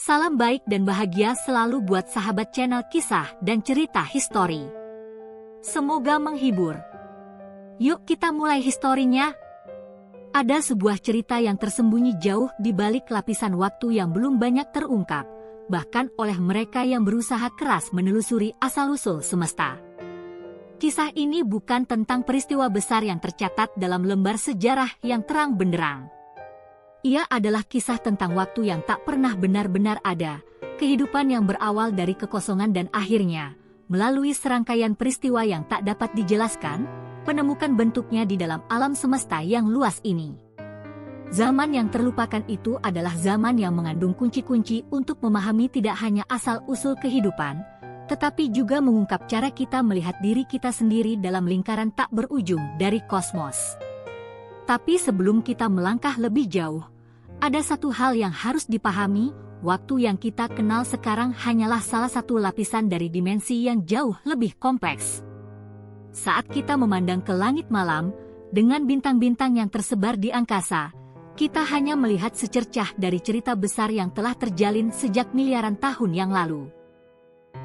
Salam baik dan bahagia selalu buat sahabat channel kisah dan cerita histori. Semoga menghibur. Yuk kita mulai historinya. Ada sebuah cerita yang tersembunyi jauh di balik lapisan waktu yang belum banyak terungkap, bahkan oleh mereka yang berusaha keras menelusuri asal-usul semesta. Kisah ini bukan tentang peristiwa besar yang tercatat dalam lembar sejarah yang terang benderang. Ia adalah kisah tentang waktu yang tak pernah benar-benar ada, kehidupan yang berawal dari kekosongan dan akhirnya, melalui serangkaian peristiwa yang tak dapat dijelaskan, menemukan bentuknya di dalam alam semesta yang luas ini. Zaman yang terlupakan itu adalah zaman yang mengandung kunci-kunci untuk memahami tidak hanya asal-usul kehidupan, tetapi juga mengungkap cara kita melihat diri kita sendiri dalam lingkaran tak berujung dari kosmos. Tapi sebelum kita melangkah lebih jauh, ada satu hal yang harus dipahami, waktu yang kita kenal sekarang hanyalah salah satu lapisan dari dimensi yang jauh lebih kompleks. Saat kita memandang ke langit malam, dengan bintang-bintang yang tersebar di angkasa, kita hanya melihat secercah dari cerita besar yang telah terjalin sejak miliaran tahun yang lalu.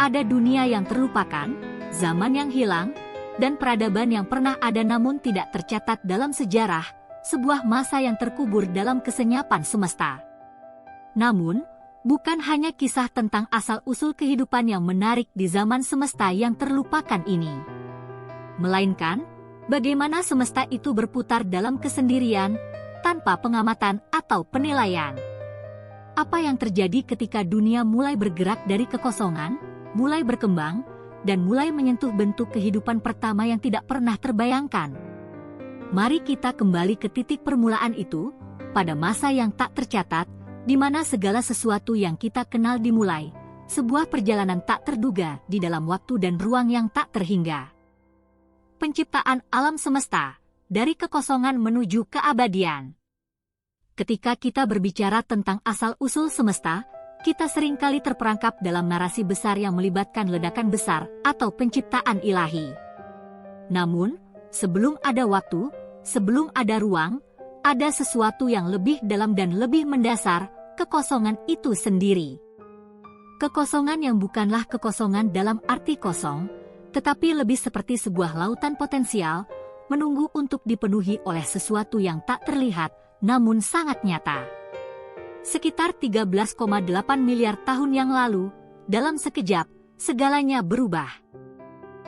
Ada dunia yang terlupakan, zaman yang hilang, dan peradaban yang pernah ada namun tidak tercatat dalam sejarah, sebuah masa yang terkubur dalam kesenyapan semesta. Namun, bukan hanya kisah tentang asal-usul kehidupan yang menarik di zaman semesta yang terlupakan ini, melainkan bagaimana semesta itu berputar dalam kesendirian, tanpa pengamatan atau penilaian. Apa yang terjadi ketika dunia mulai bergerak dari kekosongan, mulai berkembang, dan mulai menyentuh bentuk kehidupan pertama yang tidak pernah terbayangkan. Mari kita kembali ke titik permulaan itu, pada masa yang tak tercatat, di mana segala sesuatu yang kita kenal dimulai, sebuah perjalanan tak terduga di dalam waktu dan ruang yang tak terhingga. Penciptaan alam semesta, dari kekosongan menuju keabadian. Ketika kita berbicara tentang asal-usul semesta, kita seringkali terperangkap dalam narasi besar yang melibatkan ledakan besar atau penciptaan ilahi. Namun, sebelum ada waktu, sebelum ada ruang, ada sesuatu yang lebih dalam dan lebih mendasar, kekosongan itu sendiri. Kekosongan yang bukanlah kekosongan dalam arti kosong, tetapi lebih seperti sebuah lautan potensial, menunggu untuk dipenuhi oleh sesuatu yang tak terlihat, namun sangat nyata. Sekitar 13,8 miliar tahun yang lalu, dalam sekejap, segalanya berubah.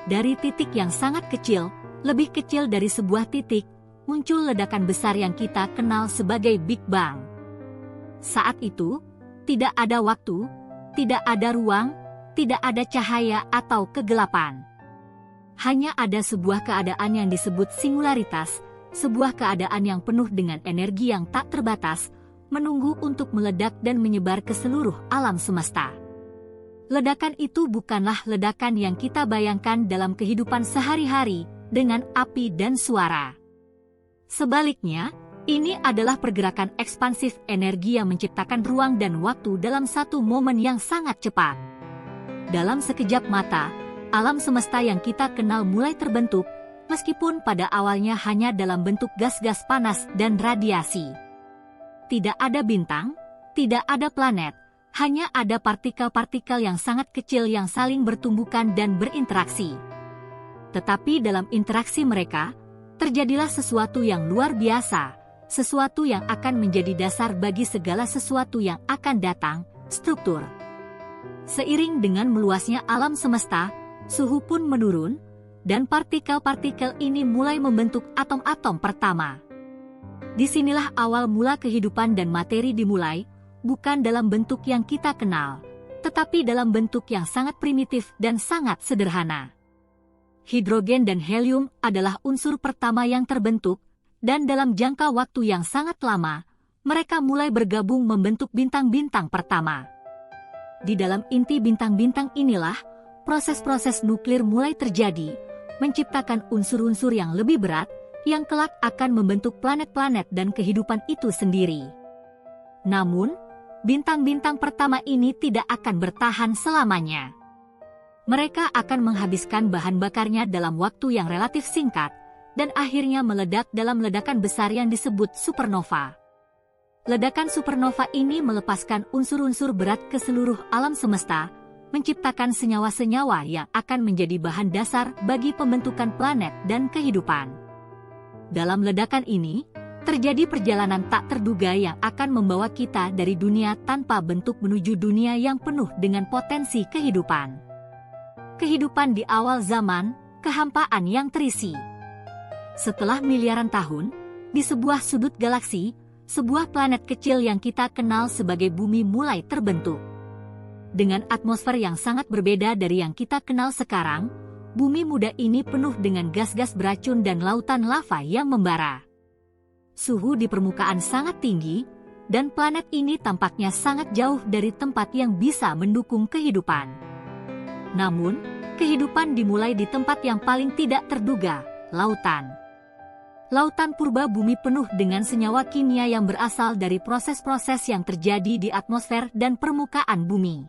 Dari titik yang sangat kecil, lebih kecil dari sebuah titik, muncul ledakan besar yang kita kenal sebagai Big Bang. Saat itu, tidak ada waktu, tidak ada ruang, tidak ada cahaya atau kegelapan. Hanya ada sebuah keadaan yang disebut singularitas, sebuah keadaan yang penuh dengan energi yang tak terbatas, menunggu untuk meledak dan menyebar ke seluruh alam semesta. Ledakan itu bukanlah ledakan yang kita bayangkan dalam kehidupan sehari-hari, dengan api dan suara. Sebaliknya, ini adalah pergerakan ekspansif energi yang menciptakan ruang dan waktu dalam satu momen yang sangat cepat. Dalam sekejap mata, alam semesta yang kita kenal mulai terbentuk, meskipun pada awalnya hanya dalam bentuk gas-gas panas dan radiasi. Tidak ada bintang, tidak ada planet, hanya ada partikel-partikel yang sangat kecil yang saling bertumbukan dan berinteraksi. Tetapi dalam interaksi mereka, terjadilah sesuatu yang luar biasa, sesuatu yang akan menjadi dasar bagi segala sesuatu yang akan datang, struktur. Seiring dengan meluasnya alam semesta, suhu pun menurun, dan partikel-partikel ini mulai membentuk atom-atom pertama. Disinilah awal mula kehidupan dan materi dimulai, bukan dalam bentuk yang kita kenal, tetapi dalam bentuk yang sangat primitif dan sangat sederhana. Hidrogen dan helium adalah unsur pertama yang terbentuk, dan dalam jangka waktu yang sangat lama, mereka mulai bergabung membentuk bintang-bintang pertama. Di dalam inti bintang-bintang inilah, proses-proses nuklir mulai terjadi, menciptakan unsur-unsur yang lebih berat, yang kelak akan membentuk planet-planet dan kehidupan itu sendiri. Namun, bintang-bintang pertama ini tidak akan bertahan selamanya. Mereka akan menghabiskan bahan bakarnya dalam waktu yang relatif singkat, dan akhirnya meledak dalam ledakan besar yang disebut supernova. Ledakan supernova ini melepaskan unsur-unsur berat ke seluruh alam semesta, menciptakan senyawa-senyawa yang akan menjadi bahan dasar bagi pembentukan planet dan kehidupan. Dalam ledakan ini, terjadi perjalanan tak terduga yang akan membawa kita dari dunia tanpa bentuk menuju dunia yang penuh dengan potensi kehidupan. Kehidupan di awal zaman, kehampaan yang terisi. Setelah miliaran tahun, di sebuah sudut galaksi, sebuah planet kecil yang kita kenal sebagai bumi mulai terbentuk. Dengan atmosfer yang sangat berbeda dari yang kita kenal sekarang, bumi muda ini penuh dengan gas-gas beracun dan lautan lava yang membara. Suhu di permukaan sangat tinggi, dan planet ini tampaknya sangat jauh dari tempat yang bisa mendukung kehidupan. Namun, kehidupan dimulai di tempat yang paling tidak terduga, lautan. Lautan purba bumi penuh dengan senyawa kimia yang berasal dari proses-proses yang terjadi di atmosfer dan permukaan bumi.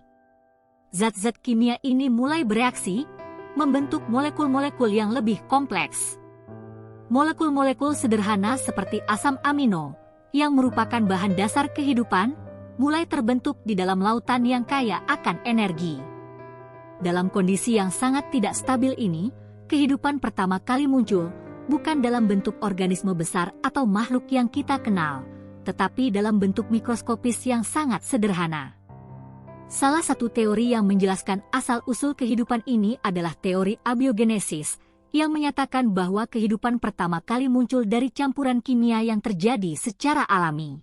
Zat-zat kimia ini mulai bereaksi, membentuk molekul-molekul yang lebih kompleks. Molekul-molekul sederhana seperti asam amino, yang merupakan bahan dasar kehidupan, mulai terbentuk di dalam lautan yang kaya akan energi. Dalam kondisi yang sangat tidak stabil ini, kehidupan pertama kali muncul, bukan dalam bentuk organisme besar atau makhluk yang kita kenal, tetapi dalam bentuk mikroskopis yang sangat sederhana. Salah satu teori yang menjelaskan asal-usul kehidupan ini adalah teori abiogenesis, yang menyatakan bahwa kehidupan pertama kali muncul dari campuran kimia yang terjadi secara alami.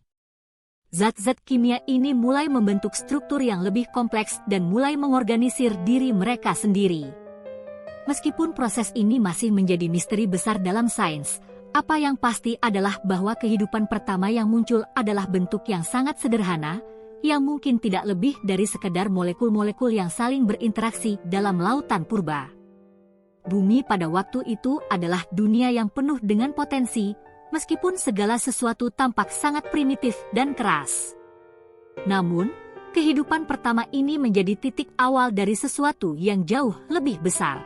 Zat-zat kimia ini mulai membentuk struktur yang lebih kompleks dan mulai mengorganisir diri mereka sendiri. Meskipun proses ini masih menjadi misteri besar dalam sains, apa yang pasti adalah bahwa kehidupan pertama yang muncul adalah bentuk yang sangat sederhana, yang mungkin tidak lebih dari sekedar molekul-molekul yang saling berinteraksi dalam lautan purba. Bumi pada waktu itu adalah dunia yang penuh dengan potensi, meskipun segala sesuatu tampak sangat primitif dan keras. Namun, kehidupan pertama ini menjadi titik awal dari sesuatu yang jauh lebih besar.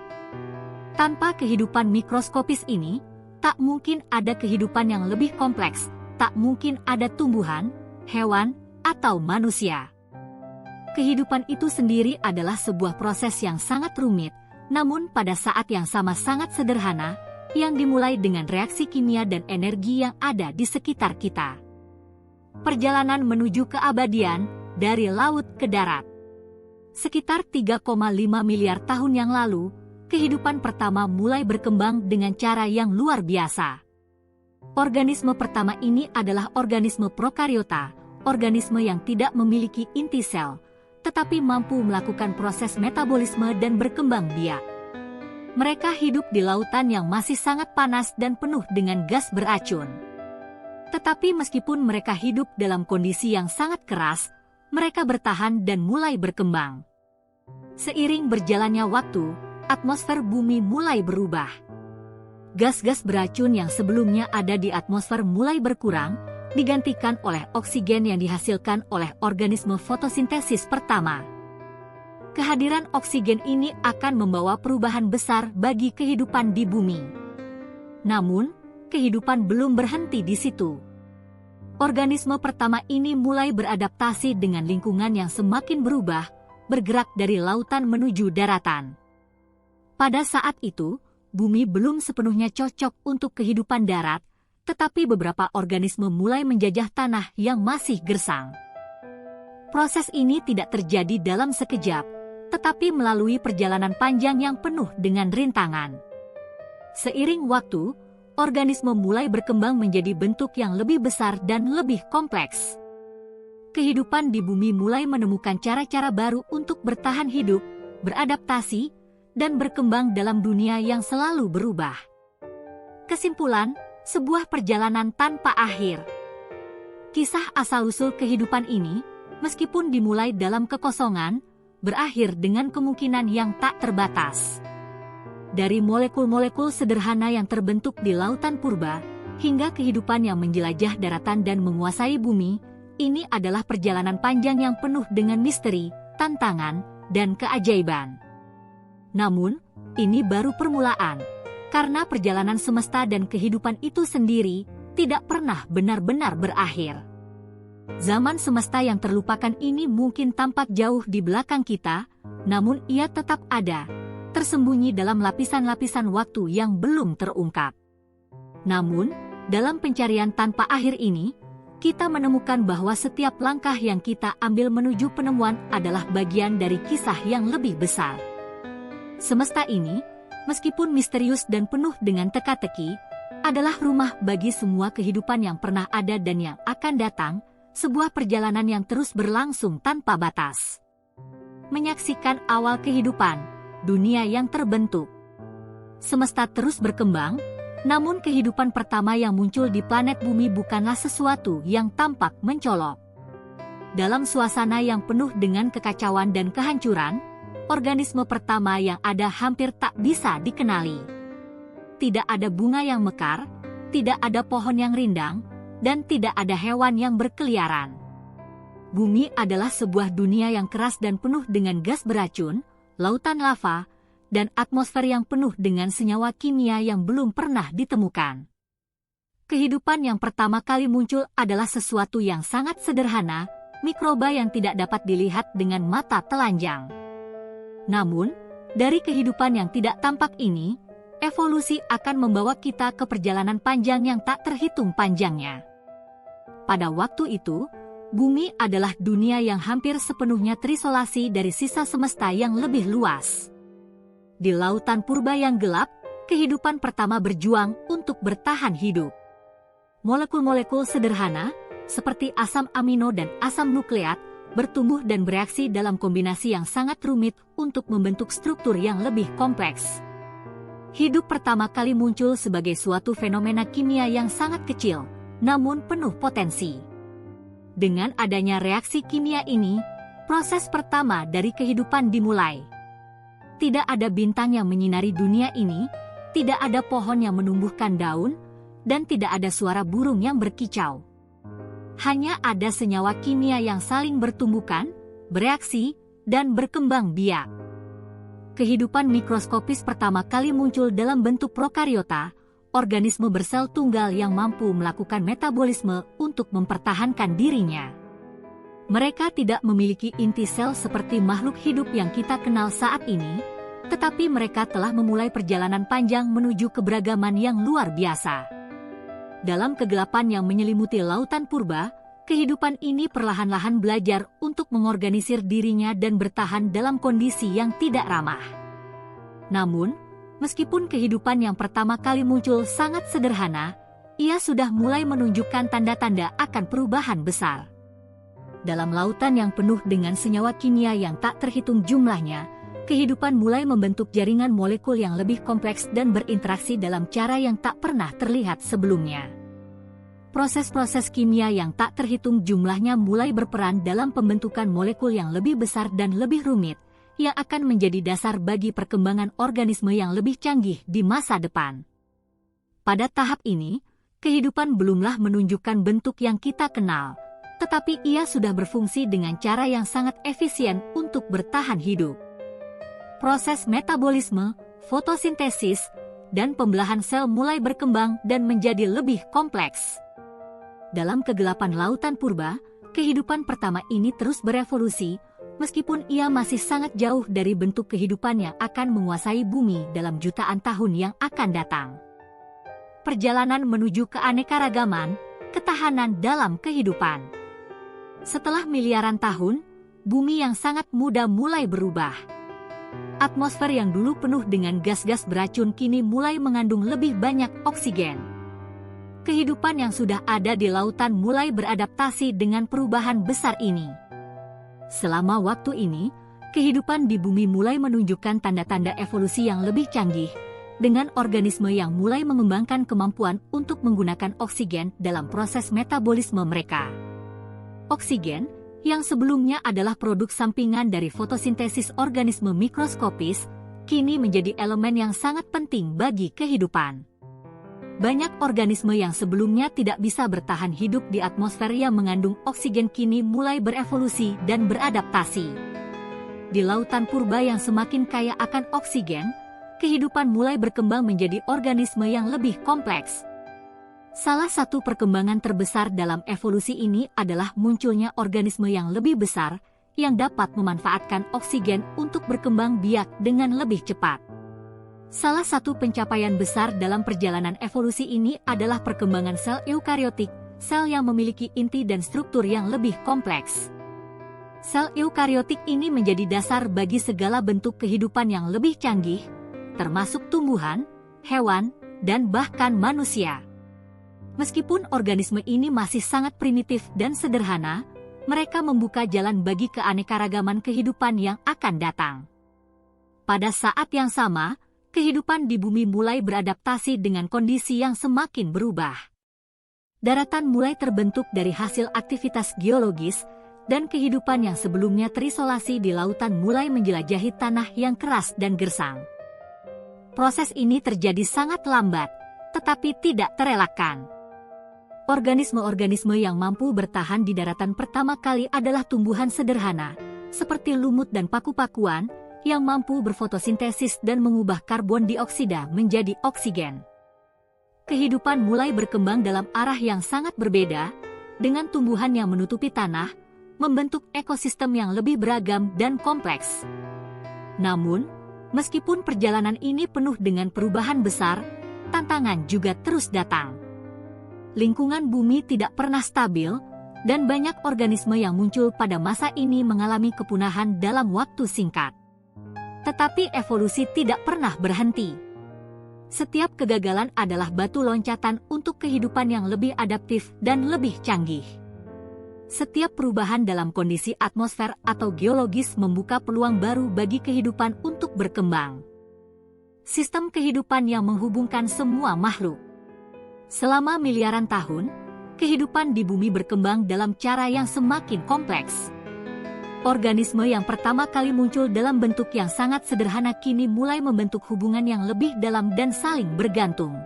Tanpa kehidupan mikroskopis ini, tak mungkin ada kehidupan yang lebih kompleks, tak mungkin ada tumbuhan, hewan, atau manusia. Kehidupan itu sendiri adalah sebuah proses yang sangat rumit, namun pada saat yang sama sangat sederhana, yang dimulai dengan reaksi kimia dan energi yang ada di sekitar kita. Perjalanan menuju keabadian, dari laut ke darat. Sekitar 3,5 miliar tahun yang lalu, kehidupan pertama mulai berkembang dengan cara yang luar biasa. Organisme pertama ini adalah organisme prokariota, organisme yang tidak memiliki inti sel, tetapi mampu melakukan proses metabolisme dan berkembang biak. Mereka hidup di lautan yang masih sangat panas dan penuh dengan gas beracun. Tetapi meskipun mereka hidup dalam kondisi yang sangat keras, mereka bertahan dan mulai berkembang. Seiring berjalannya waktu, atmosfer bumi mulai berubah. Gas-gas beracun yang sebelumnya ada di atmosfer mulai berkurang, digantikan oleh oksigen yang dihasilkan oleh organisme fotosintesis pertama. Kehadiran oksigen ini akan membawa perubahan besar bagi kehidupan di bumi. Namun, kehidupan belum berhenti di situ. Organisme pertama ini mulai beradaptasi dengan lingkungan yang semakin berubah, bergerak dari lautan menuju daratan. Pada saat itu, bumi belum sepenuhnya cocok untuk kehidupan darat, tetapi beberapa organisme mulai menjajah tanah yang masih gersang. Proses ini tidak terjadi dalam sekejap, tetapi melalui perjalanan panjang yang penuh dengan rintangan. Seiring waktu, organisme mulai berkembang menjadi bentuk yang lebih besar dan lebih kompleks. Kehidupan di bumi mulai menemukan cara-cara baru untuk bertahan hidup, beradaptasi, dan berkembang dalam dunia yang selalu berubah. Kesimpulan, sebuah perjalanan tanpa akhir. Kisah asal-usul kehidupan ini, meskipun dimulai dalam kekosongan, berakhir dengan kemungkinan yang tak terbatas. Dari molekul-molekul sederhana yang terbentuk di lautan purba, hingga kehidupan yang menjelajah daratan dan menguasai bumi, ini adalah perjalanan panjang yang penuh dengan misteri, tantangan, dan keajaiban. Namun, ini baru permulaan, karena perjalanan semesta dan kehidupan itu sendiri tidak pernah benar-benar berakhir. Zaman semesta yang terlupakan ini mungkin tampak jauh di belakang kita, namun ia tetap ada, tersembunyi dalam lapisan-lapisan waktu yang belum terungkap. Namun, dalam pencarian tanpa akhir ini, kita menemukan bahwa setiap langkah yang kita ambil menuju penemuan adalah bagian dari kisah yang lebih besar. Semesta ini, meskipun misterius dan penuh dengan teka-teki, adalah rumah bagi semua kehidupan yang pernah ada dan yang akan datang, sebuah perjalanan yang terus berlangsung tanpa batas. Menyaksikan awal kehidupan, dunia yang terbentuk. Semesta terus berkembang, namun kehidupan pertama yang muncul di planet bumi bukanlah sesuatu yang tampak mencolok. Dalam suasana yang penuh dengan kekacauan dan kehancuran, organisme pertama yang ada hampir tak bisa dikenali. Tidak ada bunga yang mekar, tidak ada pohon yang rindang, dan tidak ada hewan yang berkeliaran. Bumi adalah sebuah dunia yang keras dan penuh dengan gas beracun, lautan lava, dan atmosfer yang penuh dengan senyawa kimia yang belum pernah ditemukan. Kehidupan yang pertama kali muncul adalah sesuatu yang sangat sederhana, mikroba yang tidak dapat dilihat dengan mata telanjang. Namun, dari kehidupan yang tidak tampak ini, evolusi akan membawa kita ke perjalanan panjang yang tak terhitung panjangnya. Pada waktu itu, bumi adalah dunia yang hampir sepenuhnya terisolasi dari sisa semesta yang lebih luas. Di lautan purba yang gelap, kehidupan pertama berjuang untuk bertahan hidup. Molekul-molekul sederhana, seperti asam amino dan asam nukleat, bertumbuh dan bereaksi dalam kombinasi yang sangat rumit untuk membentuk struktur yang lebih kompleks. Hidup pertama kali muncul sebagai suatu fenomena kimia yang sangat kecil, namun penuh potensi. Dengan adanya reaksi kimia ini, proses pertama dari kehidupan dimulai. Tidak ada bintang yang menyinari dunia ini, tidak ada pohon yang menumbuhkan daun, dan tidak ada suara burung yang berkicau. Hanya ada senyawa kimia yang saling bertumbukan, bereaksi, dan berkembang biak. Kehidupan mikroskopis pertama kali muncul dalam bentuk prokariota, organisme bersel tunggal yang mampu melakukan metabolisme untuk mempertahankan dirinya. Mereka tidak memiliki inti sel seperti makhluk hidup yang kita kenal saat ini, tetapi mereka telah memulai perjalanan panjang menuju keberagaman yang luar biasa. Dalam kegelapan yang menyelimuti lautan purba, kehidupan ini perlahan-lahan belajar untuk mengorganisir dirinya dan bertahan dalam kondisi yang tidak ramah. Namun, meskipun kehidupan yang pertama kali muncul sangat sederhana, ia sudah mulai menunjukkan tanda-tanda akan perubahan besar. Dalam lautan yang penuh dengan senyawa kimia yang tak terhitung jumlahnya, kehidupan mulai membentuk jaringan molekul yang lebih kompleks dan berinteraksi dalam cara yang tak pernah terlihat sebelumnya. Proses-proses kimia yang tak terhitung jumlahnya mulai berperan dalam pembentukan molekul yang lebih besar dan lebih rumit, yang akan menjadi dasar bagi perkembangan organisme yang lebih canggih di masa depan. Pada tahap ini, kehidupan belumlah menunjukkan bentuk yang kita kenal, tetapi ia sudah berfungsi dengan cara yang sangat efisien untuk bertahan hidup. Proses metabolisme, fotosintesis, dan pembelahan sel mulai berkembang dan menjadi lebih kompleks. Dalam kegelapan lautan purba, kehidupan pertama ini terus berevolusi, meskipun ia masih sangat jauh dari bentuk kehidupan yang akan menguasai bumi dalam jutaan tahun yang akan datang. Perjalanan menuju keanekaragaman, ketahanan dalam kehidupan. Setelah miliaran tahun, bumi yang sangat muda mulai berubah. Atmosfer yang dulu penuh dengan gas-gas beracun kini mulai mengandung lebih banyak oksigen. Kehidupan yang sudah ada di lautan mulai beradaptasi dengan perubahan besar ini. Selama waktu ini, kehidupan di bumi mulai menunjukkan tanda-tanda evolusi yang lebih canggih, dengan organisme yang mulai mengembangkan kemampuan untuk menggunakan oksigen dalam proses metabolisme mereka. Oksigen, yang sebelumnya adalah produk sampingan dari fotosintesis organisme mikroskopis, kini menjadi elemen yang sangat penting bagi kehidupan. Banyak organisme yang sebelumnya tidak bisa bertahan hidup di atmosfer yang mengandung oksigen kini mulai berevolusi dan beradaptasi. Di lautan purba yang semakin kaya akan oksigen, kehidupan mulai berkembang menjadi organisme yang lebih kompleks. Salah satu perkembangan terbesar dalam evolusi ini adalah munculnya organisme yang lebih besar yang dapat memanfaatkan oksigen untuk berkembang biak dengan lebih cepat. Salah satu pencapaian besar dalam perjalanan evolusi ini adalah perkembangan sel eukariotik, sel yang memiliki inti dan struktur yang lebih kompleks. Sel eukariotik ini menjadi dasar bagi segala bentuk kehidupan yang lebih canggih, termasuk tumbuhan, hewan, dan bahkan manusia. Meskipun organisme ini masih sangat primitif dan sederhana, mereka membuka jalan bagi keanekaragaman kehidupan yang akan datang. Pada saat yang sama, kehidupan di bumi mulai beradaptasi dengan kondisi yang semakin berubah. Daratan mulai terbentuk dari hasil aktivitas geologis, dan kehidupan yang sebelumnya terisolasi di lautan mulai menjelajahi tanah yang keras dan gersang. Proses ini terjadi sangat lambat, tetapi tidak terelakkan. Organisme-organisme yang mampu bertahan di daratan pertama kali adalah tumbuhan sederhana, seperti lumut dan paku-pakuan, yang mampu berfotosintesis dan mengubah karbon dioksida menjadi oksigen. Kehidupan mulai berkembang dalam arah yang sangat berbeda, dengan tumbuhan yang menutupi tanah, membentuk ekosistem yang lebih beragam dan kompleks. Namun, meskipun perjalanan ini penuh dengan perubahan besar, tantangan juga terus datang. Lingkungan bumi tidak pernah stabil, dan banyak organisme yang muncul pada masa ini mengalami kepunahan dalam waktu singkat. Tetapi evolusi tidak pernah berhenti. Setiap kegagalan adalah batu loncatan untuk kehidupan yang lebih adaptif dan lebih canggih. Setiap perubahan dalam kondisi atmosfer atau geologis membuka peluang baru bagi kehidupan untuk berkembang. Sistem kehidupan yang menghubungkan semua makhluk. Selama miliaran tahun, kehidupan di bumi berkembang dalam cara yang semakin kompleks. Organisme yang pertama kali muncul dalam bentuk yang sangat sederhana kini mulai membentuk hubungan yang lebih dalam dan saling bergantung.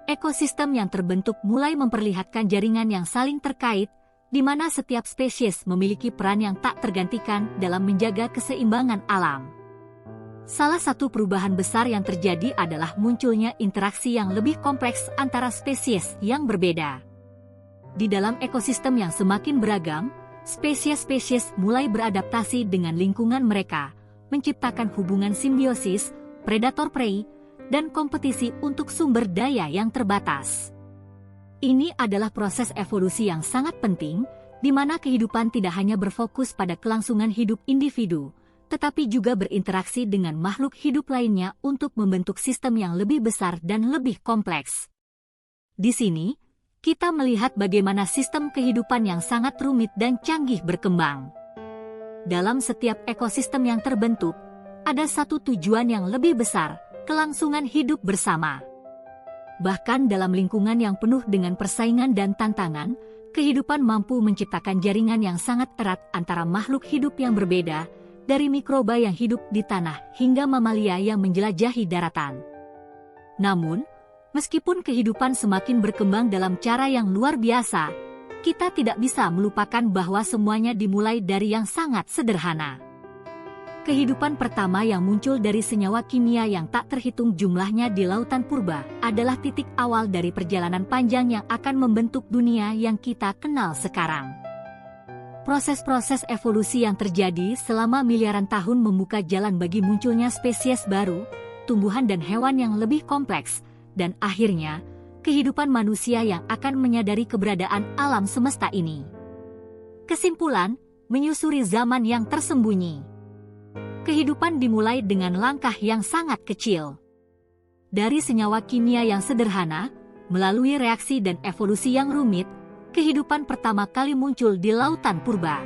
Ekosistem yang terbentuk mulai memperlihatkan jaringan yang saling terkait, di mana setiap spesies memiliki peran yang tak tergantikan dalam menjaga keseimbangan alam. Salah satu perubahan besar yang terjadi adalah munculnya interaksi yang lebih kompleks antara spesies yang berbeda. Di dalam ekosistem yang semakin beragam, spesies-spesies mulai beradaptasi dengan lingkungan mereka, menciptakan hubungan simbiosis, predator-prey, dan kompetisi untuk sumber daya yang terbatas. Ini adalah proses evolusi yang sangat penting, di mana kehidupan tidak hanya berfokus pada kelangsungan hidup individu, tetapi juga berinteraksi dengan makhluk hidup lainnya untuk membentuk sistem yang lebih besar dan lebih kompleks. Di sini, kita melihat bagaimana sistem kehidupan yang sangat rumit dan canggih berkembang. Dalam setiap ekosistem yang terbentuk, ada satu tujuan yang lebih besar, kelangsungan hidup bersama. Bahkan dalam lingkungan yang penuh dengan persaingan dan tantangan, kehidupan mampu menciptakan jaringan yang sangat erat antara makhluk hidup yang berbeda, dari mikroba yang hidup di tanah hingga mamalia yang menjelajahi daratan. Namun, meskipun kehidupan semakin berkembang dalam cara yang luar biasa, kita tidak bisa melupakan bahwa semuanya dimulai dari yang sangat sederhana. Kehidupan pertama yang muncul dari senyawa kimia yang tak terhitung jumlahnya di lautan purba adalah titik awal dari perjalanan panjang yang akan membentuk dunia yang kita kenal sekarang. Proses-proses evolusi yang terjadi selama miliaran tahun membuka jalan bagi munculnya spesies baru, tumbuhan dan hewan yang lebih kompleks, dan akhirnya, kehidupan manusia yang akan menyadari keberadaan alam semesta ini. Kesimpulan, menyusuri zaman yang tersembunyi. Kehidupan dimulai dengan langkah yang sangat kecil. Dari senyawa kimia yang sederhana, melalui reaksi dan evolusi yang rumit, kehidupan pertama kali muncul di lautan purba.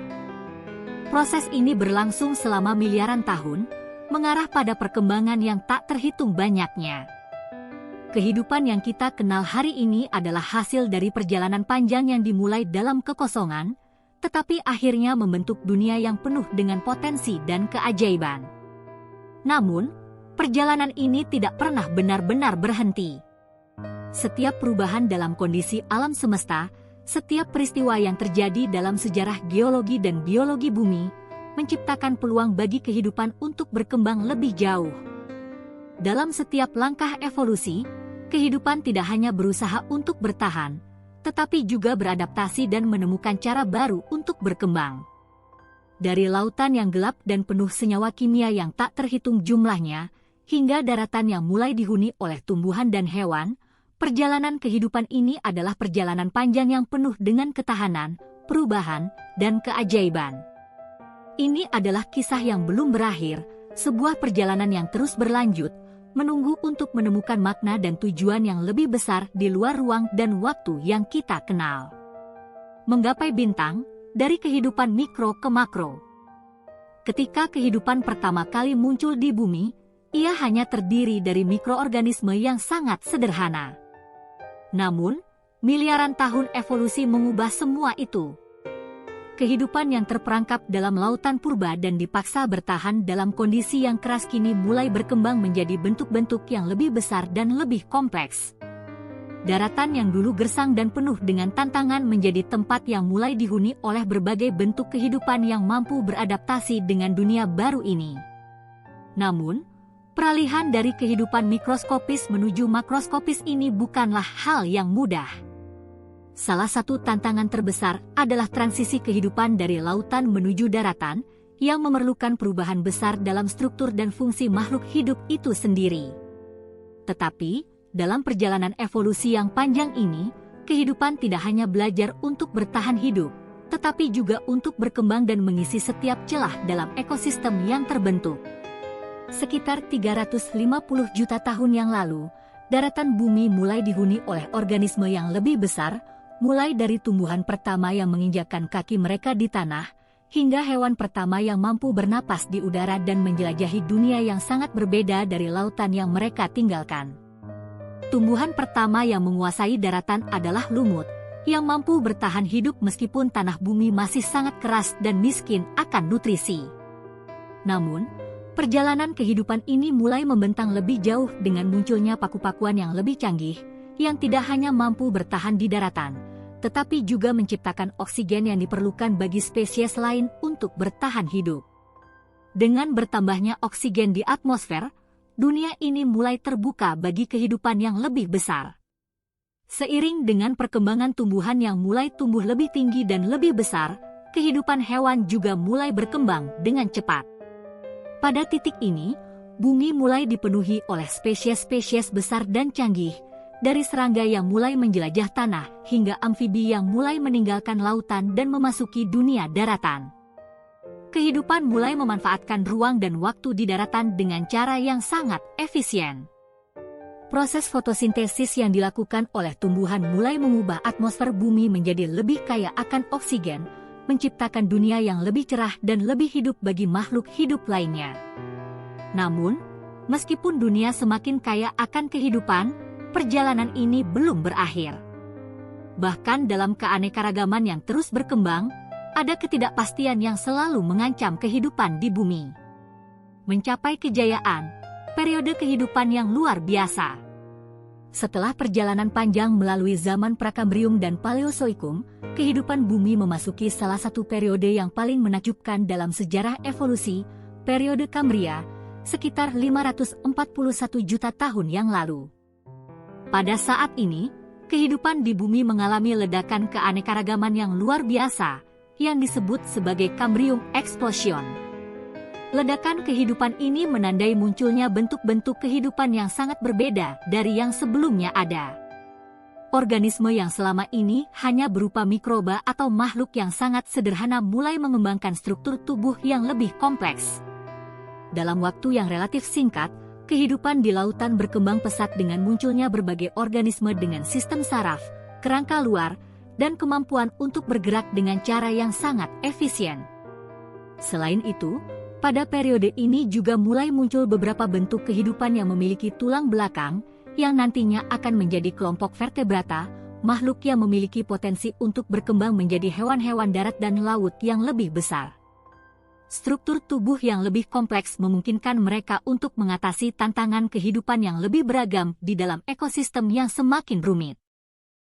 Proses ini berlangsung selama miliaran tahun, mengarah pada perkembangan yang tak terhitung banyaknya. Kehidupan yang kita kenal hari ini adalah hasil dari perjalanan panjang yang dimulai dalam kekosongan, tetapi akhirnya membentuk dunia yang penuh dengan potensi dan keajaiban. Namun, perjalanan ini tidak pernah benar-benar berhenti. Setiap perubahan dalam kondisi alam semesta, setiap peristiwa yang terjadi dalam sejarah geologi dan biologi bumi, menciptakan peluang bagi kehidupan untuk berkembang lebih jauh. Dalam setiap langkah evolusi, kehidupan tidak hanya berusaha untuk bertahan, tetapi juga beradaptasi dan menemukan cara baru untuk berkembang. Dari lautan yang gelap dan penuh senyawa kimia yang tak terhitung jumlahnya, hingga daratan yang mulai dihuni oleh tumbuhan dan hewan, perjalanan kehidupan ini adalah perjalanan panjang yang penuh dengan ketahanan, perubahan, dan keajaiban. Ini adalah kisah yang belum berakhir, sebuah perjalanan yang terus berlanjut, menunggu untuk menemukan makna dan tujuan yang lebih besar di luar ruang dan waktu yang kita kenal. Menggapai bintang, dari kehidupan mikro ke makro. Ketika kehidupan pertama kali muncul di bumi, ia hanya terdiri dari mikroorganisme yang sangat sederhana. Namun, miliaran tahun evolusi mengubah semua itu. Kehidupan yang terperangkap dalam lautan purba dan dipaksa bertahan dalam kondisi yang keras kini mulai berkembang menjadi bentuk-bentuk yang lebih besar dan lebih kompleks. Daratan yang dulu gersang dan penuh dengan tantangan menjadi tempat yang mulai dihuni oleh berbagai bentuk kehidupan yang mampu beradaptasi dengan dunia baru ini. Namun, peralihan dari kehidupan mikroskopis menuju makroskopis ini bukanlah hal yang mudah. Salah satu tantangan terbesar adalah transisi kehidupan dari lautan menuju daratan, yang memerlukan perubahan besar dalam struktur dan fungsi makhluk hidup itu sendiri. Tetapi, dalam perjalanan evolusi yang panjang ini, kehidupan tidak hanya belajar untuk bertahan hidup, tetapi juga untuk berkembang dan mengisi setiap celah dalam ekosistem yang terbentuk. Sekitar 350 juta tahun yang lalu, daratan bumi mulai dihuni oleh organisme yang lebih besar, mulai dari tumbuhan pertama yang menginjakkan kaki mereka di tanah, hingga hewan pertama yang mampu bernapas di udara dan menjelajahi dunia yang sangat berbeda dari lautan yang mereka tinggalkan. Tumbuhan pertama yang menguasai daratan adalah lumut, yang mampu bertahan hidup meskipun tanah bumi masih sangat keras dan miskin akan nutrisi. Namun, perjalanan kehidupan ini mulai membentang lebih jauh dengan munculnya paku-pakuan yang lebih canggih, yang tidak hanya mampu bertahan di daratan, tetapi juga menciptakan oksigen yang diperlukan bagi spesies lain untuk bertahan hidup. Dengan bertambahnya oksigen di atmosfer, dunia ini mulai terbuka bagi kehidupan yang lebih besar. Seiring dengan perkembangan tumbuhan yang mulai tumbuh lebih tinggi dan lebih besar, kehidupan hewan juga mulai berkembang dengan cepat. Pada titik ini, bumi mulai dipenuhi oleh spesies-spesies besar dan canggih, dari serangga yang mulai menjelajah tanah hingga amfibi yang mulai meninggalkan lautan dan memasuki dunia daratan. Kehidupan mulai memanfaatkan ruang dan waktu di daratan dengan cara yang sangat efisien. Proses fotosintesis yang dilakukan oleh tumbuhan mulai mengubah atmosfer bumi menjadi lebih kaya akan oksigen, menciptakan dunia yang lebih cerah dan lebih hidup bagi makhluk hidup lainnya. Namun, meskipun dunia semakin kaya akan kehidupan, perjalanan ini belum berakhir. Bahkan dalam keanekaragaman yang terus berkembang, ada ketidakpastian yang selalu mengancam kehidupan di bumi. Mencapai kejayaan, periode kehidupan yang luar biasa. Setelah perjalanan panjang melalui zaman Prakambrium dan Paleozoikum, kehidupan bumi memasuki salah satu periode yang paling menakjubkan dalam sejarah evolusi, periode Kambria, sekitar 541 juta tahun yang lalu. Pada saat ini, kehidupan di bumi mengalami ledakan keanekaragaman yang luar biasa, yang disebut sebagai Cambrium Explosion. Ledakan kehidupan ini menandai munculnya bentuk-bentuk kehidupan yang sangat berbeda dari yang sebelumnya ada. Organisme yang selama ini hanya berupa mikroba atau makhluk yang sangat sederhana mulai mengembangkan struktur tubuh yang lebih kompleks. Dalam waktu yang relatif singkat, kehidupan di lautan berkembang pesat dengan munculnya berbagai organisme dengan sistem saraf, kerangka luar, dan kemampuan untuk bergerak dengan cara yang sangat efisien. Selain itu, pada periode ini juga mulai muncul beberapa bentuk kehidupan yang memiliki tulang belakang, yang nantinya akan menjadi kelompok vertebrata, makhluk yang memiliki potensi untuk berkembang menjadi hewan-hewan darat dan laut yang lebih besar. Struktur tubuh yang lebih kompleks memungkinkan mereka untuk mengatasi tantangan kehidupan yang lebih beragam di dalam ekosistem yang semakin rumit.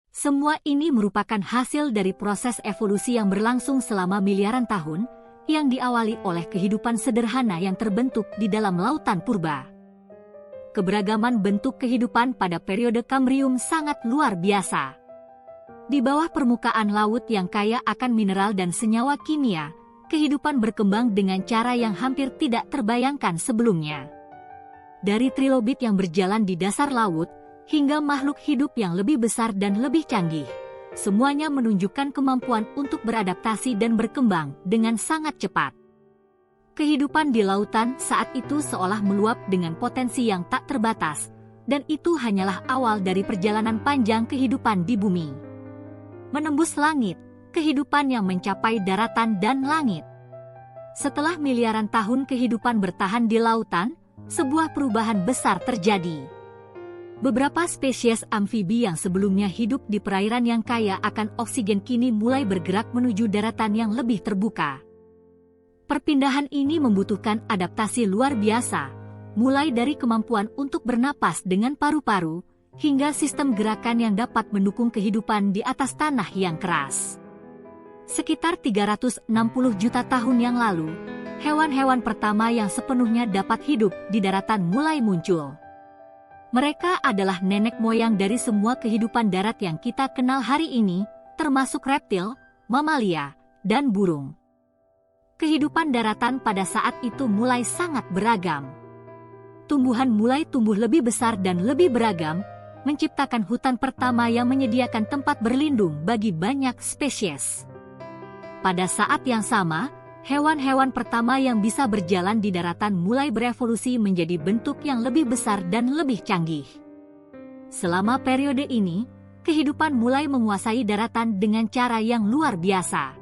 Semua ini merupakan hasil dari proses evolusi yang berlangsung selama miliaran tahun, yang diawali oleh kehidupan sederhana yang terbentuk di dalam lautan purba. keberagaman bentuk kehidupan pada periode Kambrium sangat luar biasa. Di bawah permukaan laut yang kaya akan mineral dan senyawa kimia, kehidupan berkembang dengan cara yang hampir tidak terbayangkan sebelumnya. Dari trilobit yang berjalan di dasar laut, hingga makhluk hidup yang lebih besar dan lebih canggih, semuanya menunjukkan kemampuan untuk beradaptasi dan berkembang dengan sangat cepat. Kehidupan di lautan saat itu seolah meluap dengan potensi yang tak terbatas, dan itu hanyalah awal dari perjalanan panjang kehidupan di bumi. Menembus langit, kehidupan yang mencapai daratan dan langit. Setelah miliaran tahun kehidupan bertahan di lautan, sebuah perubahan besar terjadi. Beberapa spesies amfibi yang sebelumnya hidup di perairan yang kaya akan oksigen kini mulai bergerak menuju daratan yang lebih terbuka. Perpindahan ini membutuhkan adaptasi luar biasa, mulai dari kemampuan untuk bernapas dengan paru-paru, hingga sistem gerakan yang dapat mendukung kehidupan di atas tanah yang keras. Sekitar 360 juta tahun yang lalu, hewan-hewan pertama yang sepenuhnya dapat hidup di daratan mulai muncul. Mereka adalah nenek moyang dari semua kehidupan darat yang kita kenal hari ini, termasuk reptil, mamalia, dan burung. Kehidupan daratan pada saat itu mulai sangat beragam. Tumbuhan mulai tumbuh lebih besar dan lebih beragam, menciptakan hutan pertama yang menyediakan tempat berlindung bagi banyak spesies. Pada saat yang sama, hewan-hewan pertama yang bisa berjalan di daratan mulai berevolusi menjadi bentuk yang lebih besar dan lebih canggih. Selama periode ini, kehidupan mulai menguasai daratan dengan cara yang luar biasa.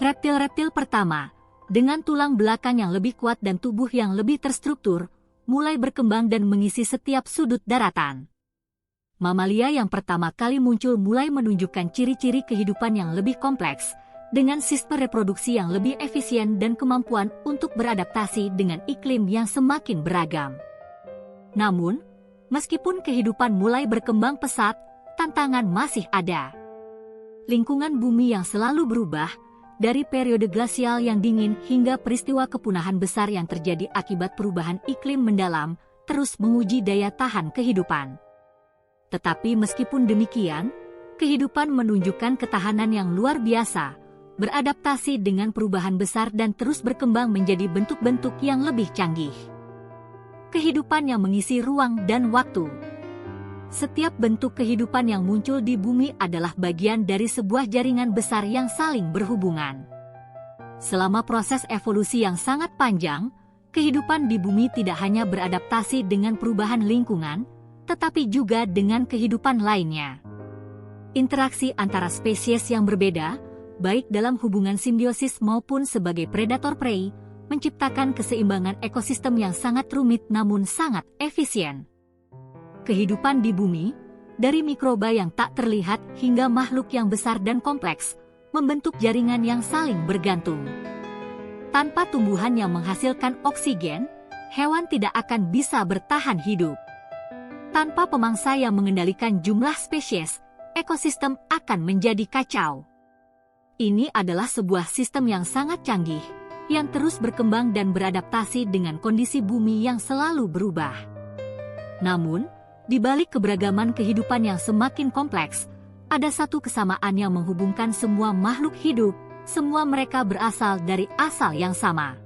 Reptil-reptil pertama, dengan tulang belakang yang lebih kuat dan tubuh yang lebih terstruktur, mulai berkembang dan mengisi setiap sudut daratan. Mamalia yang pertama kali muncul mulai menunjukkan ciri-ciri kehidupan yang lebih kompleks, dengan sistem reproduksi yang lebih efisien dan kemampuan untuk beradaptasi dengan iklim yang semakin beragam. Namun, meskipun kehidupan mulai berkembang pesat, tantangan masih ada. Lingkungan bumi yang selalu berubah, dari periode glasial yang dingin hingga peristiwa kepunahan besar yang terjadi akibat perubahan iklim mendalam, terus menguji daya tahan kehidupan. Tetapi meskipun demikian, kehidupan menunjukkan ketahanan yang luar biasa, beradaptasi dengan perubahan besar dan terus berkembang menjadi bentuk-bentuk yang lebih canggih. Kehidupan yang mengisi ruang dan waktu. Setiap bentuk kehidupan yang muncul di bumi adalah bagian dari sebuah jaringan besar yang saling berhubungan. Selama proses evolusi yang sangat panjang, kehidupan di bumi tidak hanya beradaptasi dengan perubahan lingkungan, tetapi juga dengan kehidupan lainnya. Interaksi antara spesies yang berbeda, baik dalam hubungan simbiosis maupun sebagai predator-prey, menciptakan keseimbangan ekosistem yang sangat rumit namun sangat efisien. Kehidupan di bumi, dari mikroba yang tak terlihat hingga makhluk yang besar dan kompleks, membentuk jaringan yang saling bergantung. Tanpa tumbuhan yang menghasilkan oksigen, hewan tidak akan bisa bertahan hidup. Tanpa pemangsa yang mengendalikan jumlah spesies, ekosistem akan menjadi kacau. Ini adalah sebuah sistem yang sangat canggih, yang terus berkembang dan beradaptasi dengan kondisi bumi yang selalu berubah. Namun, di balik keberagaman kehidupan yang semakin kompleks, ada satu kesamaan yang menghubungkan semua makhluk hidup, semua mereka berasal dari asal yang sama.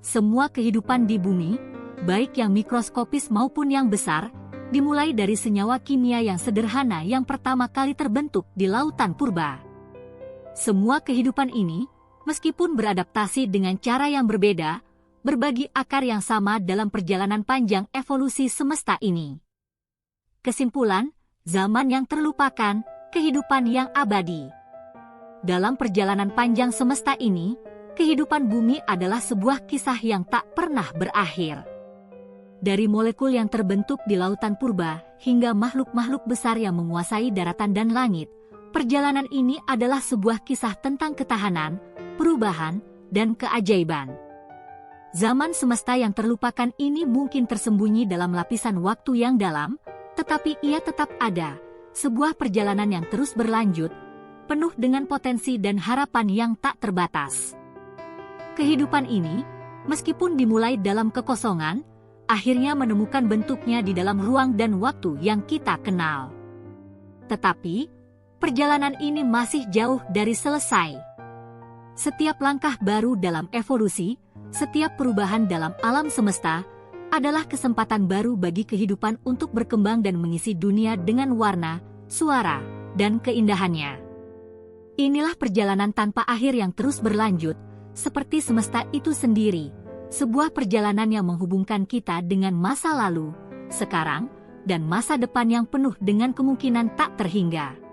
Semua kehidupan di bumi, baik yang mikroskopis maupun yang besar, dimulai dari senyawa kimia yang sederhana yang pertama kali terbentuk di lautan purba. Semua kehidupan ini, meskipun beradaptasi dengan cara yang berbeda, berbagi akar yang sama dalam perjalanan panjang evolusi semesta ini. Kesimpulan, zaman yang terlupakan, kehidupan yang abadi. Dalam perjalanan panjang semesta ini, kehidupan bumi adalah sebuah kisah yang tak pernah berakhir. Dari molekul yang terbentuk di lautan purba hingga makhluk-makhluk besar yang menguasai daratan dan langit, perjalanan ini adalah sebuah kisah tentang ketahanan, perubahan, dan keajaiban. Zaman semesta yang terlupakan ini mungkin tersembunyi dalam lapisan waktu yang dalam, tetapi ia tetap ada, sebuah perjalanan yang terus berlanjut, penuh dengan potensi dan harapan yang tak terbatas. Kehidupan ini, meskipun dimulai dalam kekosongan, akhirnya menemukan bentuknya di dalam ruang dan waktu yang kita kenal. Tetapi, perjalanan ini masih jauh dari selesai. Setiap langkah baru dalam evolusi, setiap perubahan dalam alam semesta, adalah kesempatan baru bagi kehidupan untuk berkembang dan mengisi dunia dengan warna, suara, dan keindahannya. Inilah perjalanan tanpa akhir yang terus berlanjut, seperti semesta itu sendiri, sebuah perjalanan yang menghubungkan kita dengan masa lalu, sekarang, dan masa depan yang penuh dengan kemungkinan tak terhingga.